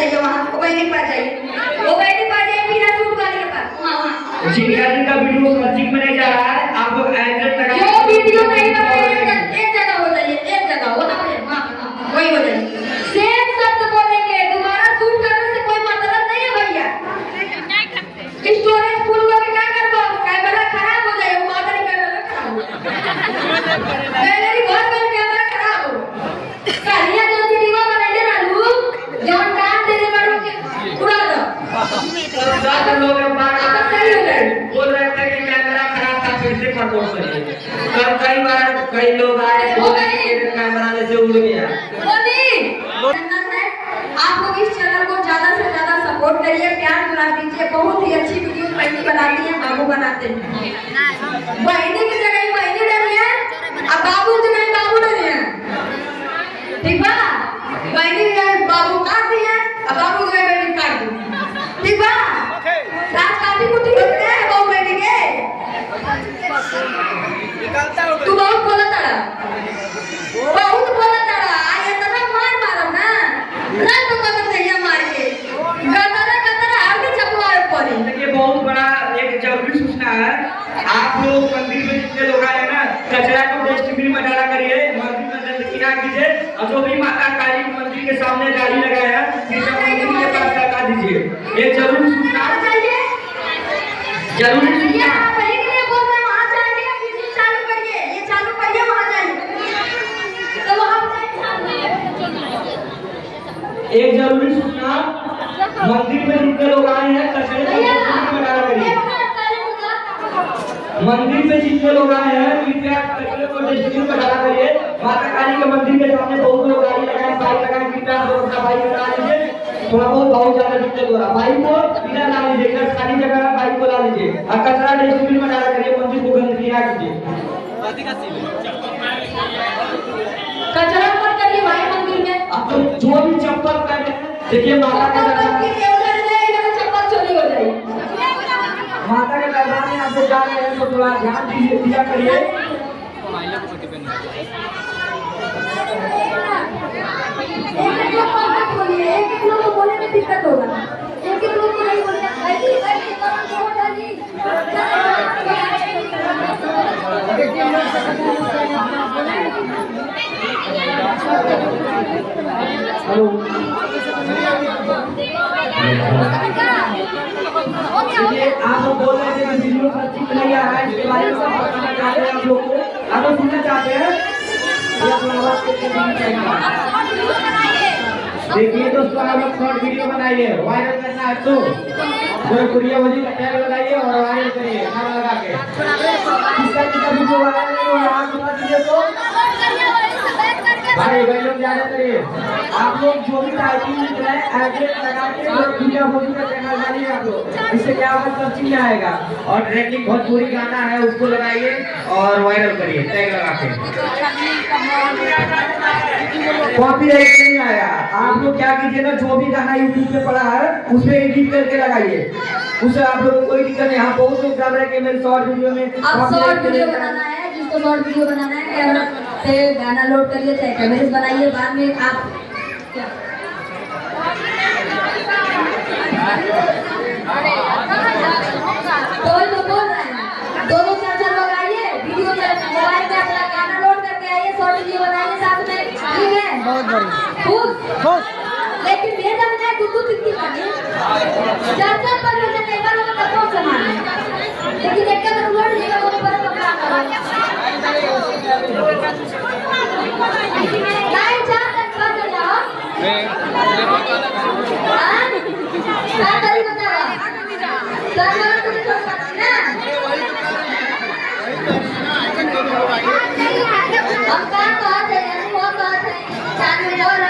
जाइए वहाँ, वो बहन के पास जाइए, वो बहन के पास जाइए, बिना सूट वाले के पास, वहाँ। जिनका वीडियो सर्चिंग में नहीं जा रहा है, आप लोग एड्रेस लगा जो वीडियो नहीं बना एक जगह हो जाइए, एक जगह हो ना, वही हो जाइए। सेम शब्द बोलेंगे, दोबारा शूट करने से कोई मतलब नहीं है भैया। स्टोरेज फुल करके क्या करबो, कैमरा खराब हो जाए, वो मादर कैमरा खराब हो गैलरी भर कर कैमरा खराब हो। कहिया जो वीडियो बनाइए ना लोग, जौन डाल देने वालों के उड़ा दो। ज्यादा लोग सही हो जाए। बोल रहे थे कि कैमरा खराब था, फिर से फटोल करिए। कई बार कई लोग आए बोले कि कैमरा जैसे उड़ गया। आप लोग इस चैनल को ज्यादा से ज्यादा सपोर्ट करिए, प्यार दुला दीजिए। बहुत ही अच्छी वीडियो बहनी बनाती है, बाबू बनाते हैं। बहनी की जगह बहनी डरिए, अब बाबू की जगह बाबू डरिए, ठीक बा? बहनी की जगह बाबू काट दिए, अब बाबू की जगह बहनी काट दी, ठीक बा? रात काटी कुटी होते हैं बाबू बहनी के। तू बहुत बोला तारा, बहुत बोला तारा, आया तना मार मारम ना, रात को कदम नहीं मार के, गतरा गतरा आगे चपवार पड़ी। देखिए बहुत बड़ा एक जरूरी सूचना है, आप लोग मंदिर में जितने लोग आए ना, कचरा को डस्टबिन में डाला करिए, मंदिर में गंदगी ना कीजिए, और जो भी माता काली मंदिर के सामने गाड़ी लगाया है, कृपया मंदिर के पास लगा दीजिए। एक जरूरी सूचना चाहिए, जरूरी सूचना एक जरूरी सूचना, मंदिर में जितने लोग आए हैं कचरे को डस्टबिन में डाला करिए। मंदिर में जितने लोग आए हैं कृपया कचरे को डस्टबिन में डाला करिए। माता काली के मंदिर के सामने बहुत लोग गाड़ी लगाए, बाइक लगाए, कृपया अपना बाइक लगा लीजिए। थोड़ा बहुत ज्यादा दिक्कत हो रहा है, बाइक को बिना ला लीजिए, खाली जगह है बाइक को ला लीजिए, और कचरा डस्टबिन में डाला करिए, मंदिर को गंदगी ना कीजिए। कचरा मत करिए भाई मंदिर में। आप जो भी चप्पल पहने, देखिए माता का दरबार चप्पल चोरी हो जाएगी। माता के दरबार में आप जा रहे हैं तो थोड़ा ध्यान दीजिए, दिया करिए। एक लोग को बोलने में दिक्कत होगा, एक लोग को नहीं बोलना। हेलो, आप लोग बोल रहे थे कि वीडियो सर्चिंग नहीं आ रहा है, इसके बारे में बताना चाहते हैं आप लोग को, आप लोग सुनना चाहते हैं? देखिए दोस्तों, आप लोग शॉर्ट वीडियो बनाइए, वायरल करना है तो गोरखपुरिया वजी का टैग लगाइए और वायरल करिए नाम लगा के। किसका वीडियो वायरल नहीं हो रहा है बता दीजिए तो भाई भाई लोग ज्यादा करिए। आप लोग जो भी टाइपिंग लिख रहे हैं एड्रेस लगा के गोरखपुरिया वजी का चैनल डालिए आप लोग, इससे क्या होगा सर्चिंग में आएगा। और ट्रेंडिंग भोजपुरी गाना है उसको लगाइए और वायरल करिए टैग लगा के, कॉपीराइट नहीं आएगा। आप लोग क्या कीजिए ना, जो भी गाना यूट्यूब पे पड़ा है उसमें एडिट करके लगाइए, उससे आप लोगों को कोई दिक्कत नहीं। यहाँ बहुत लोग डाल रहे हैं कि मेरे शॉर्ट वीडियो में आप शॉर्ट वीडियो बनाना है, जिसको शॉर्ट वीडियो बनाना है कैमरा से गाना लोड करिए, चाहे कैमरे से बनाइए, बाद में आप दोनों चार लोग आइए, वीडियो मोबाइल पे अपना गाना लोड करके आइए, शॉर्ट वीडियो बनाइए साथ में, ठीक है? बहुत बढ़िया। लेकिन भेजा बनाए दूध कितनी बनी चार पर मुझे नहीं बार वो कौन सामान है, लेकिन एक का उलट नहीं वो पर पकड़ा करो लाइन चार तक कर जाओ। क्या करी बताओ सरकार तुझे तो ना हम काम बात है, वो बात है, चार में और